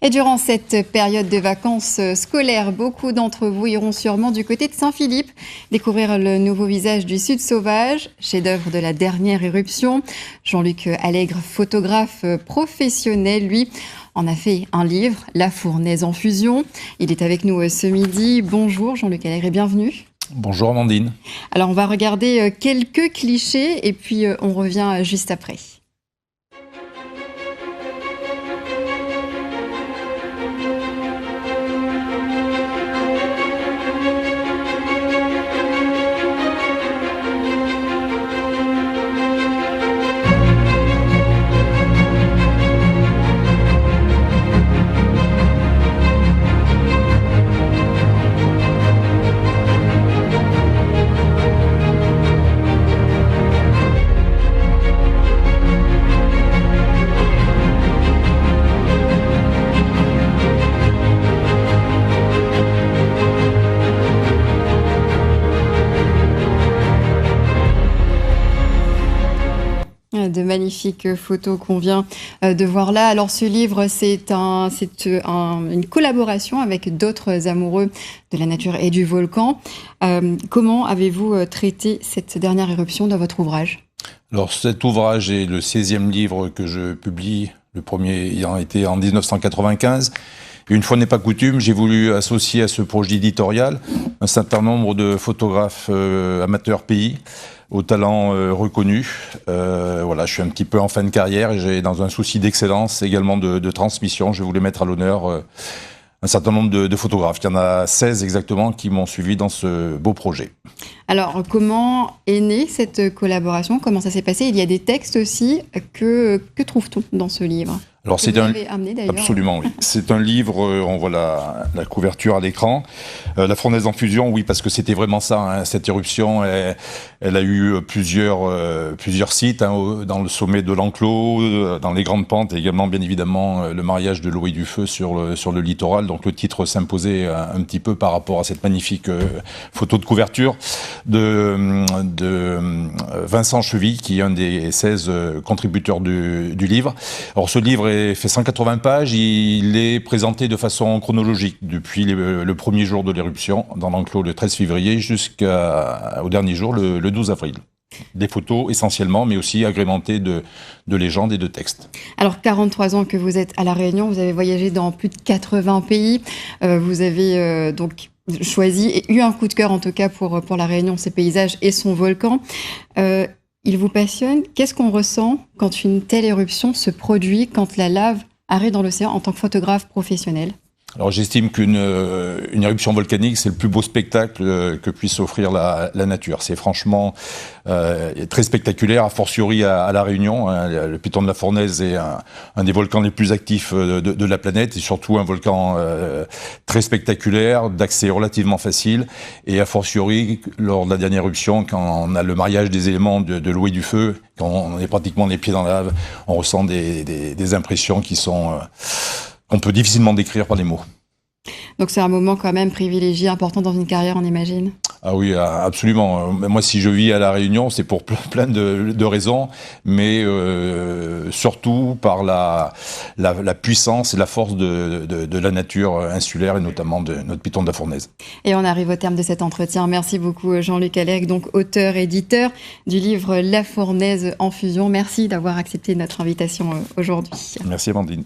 Et durant cette période de vacances scolaires, beaucoup d'entre vous iront sûrement du côté de Saint-Philippe découvrir le nouveau visage du Sud sauvage, chef-d'œuvre de la dernière éruption. Jean-Luc Allègre, photographe professionnel, lui, en a fait un livre, La Fournaise en fusion. Il est avec nous ce midi. Bonjour Jean-Luc Allègre et bienvenue. Bonjour Amandine. Alors on va regarder quelques clichés et puis on revient juste après. De magnifiques photos qu'on vient de voir là. Alors ce livre, c'est une collaboration avec d'autres amoureux de la nature et du volcan. Comment avez-vous traité cette dernière éruption dans votre ouvrage ? Alors cet ouvrage est le 16e livre que je publie, le premier ayant été en 1995. Et une fois n'est pas coutume, j'ai voulu associer à ce projet éditorial un certain nombre de photographes amateurs pays, au talent reconnu. Voilà, je suis un petit peu en fin de carrière et j'ai, dans un souci d'excellence, également de transmission, je voulais mettre à l'honneur un certain nombre de photographes. Il y en a 16 exactement qui m'ont suivi dans ce beau projet. Alors, comment est née cette collaboration ? Comment ça s'est passé ? Il y a des textes aussi. Que trouve-t-on dans ce livre ? Alors c'est amené d'ailleurs. Absolument, oui. C'est un livre, on voit la couverture à l'écran. La fournaise en fusion, oui, parce que c'était vraiment ça, hein, cette éruption. Elle a eu plusieurs sites, hein, dans le sommet de l'enclos, dans les grandes pentes, et également, bien évidemment, le mariage de l'eau et du feu sur le littoral. Donc le titre s'imposait un petit peu par rapport à cette magnifique photo de couverture de Vincent Cheville, qui est un des 16 contributeurs du livre. Alors ce livre fait 180 pages, il est présenté de façon chronologique depuis le premier jour de l'éruption dans l'enclos le 13 février jusqu'au dernier jour, le 12 avril. Des photos essentiellement, mais aussi agrémentées de légendes et de textes. Alors 43 ans que vous êtes à La Réunion, vous avez voyagé dans plus de 80 pays, vous avez donc choisi et eu un coup de cœur en tout cas pour La Réunion, ses paysages et son volcan. Il vous passionne. Qu'est-ce qu'on ressent quand une telle éruption se produit, quand la lave arrive dans l'océan en tant que photographe professionnel ? Alors j'estime qu'une éruption volcanique, c'est le plus beau spectacle que puisse offrir la nature. C'est franchement très spectaculaire, a fortiori à La Réunion. Hein, le piton de la Fournaise est un des volcans les plus actifs de la planète, et surtout un volcan très spectaculaire, d'accès relativement facile, et a fortiori lors de la dernière éruption, quand on a le mariage des éléments de l'eau et du feu, quand on est pratiquement les pieds dans la lave, on ressent des impressions qui sont... qu'on peut difficilement décrire par des mots. Donc c'est un moment quand même privilégié, important dans une carrière, on imagine. Ah oui, absolument. Moi, si je vis à La Réunion, c'est pour plein de raisons, mais surtout par la puissance et la force de la nature insulaire, et notamment de notre piton de la Fournaise. Et on arrive au terme de cet entretien. Merci beaucoup Jean-Luc Allègre, donc auteur, éditeur du livre La Fournaise en fusion. Merci d'avoir accepté notre invitation aujourd'hui. Merci Amandine.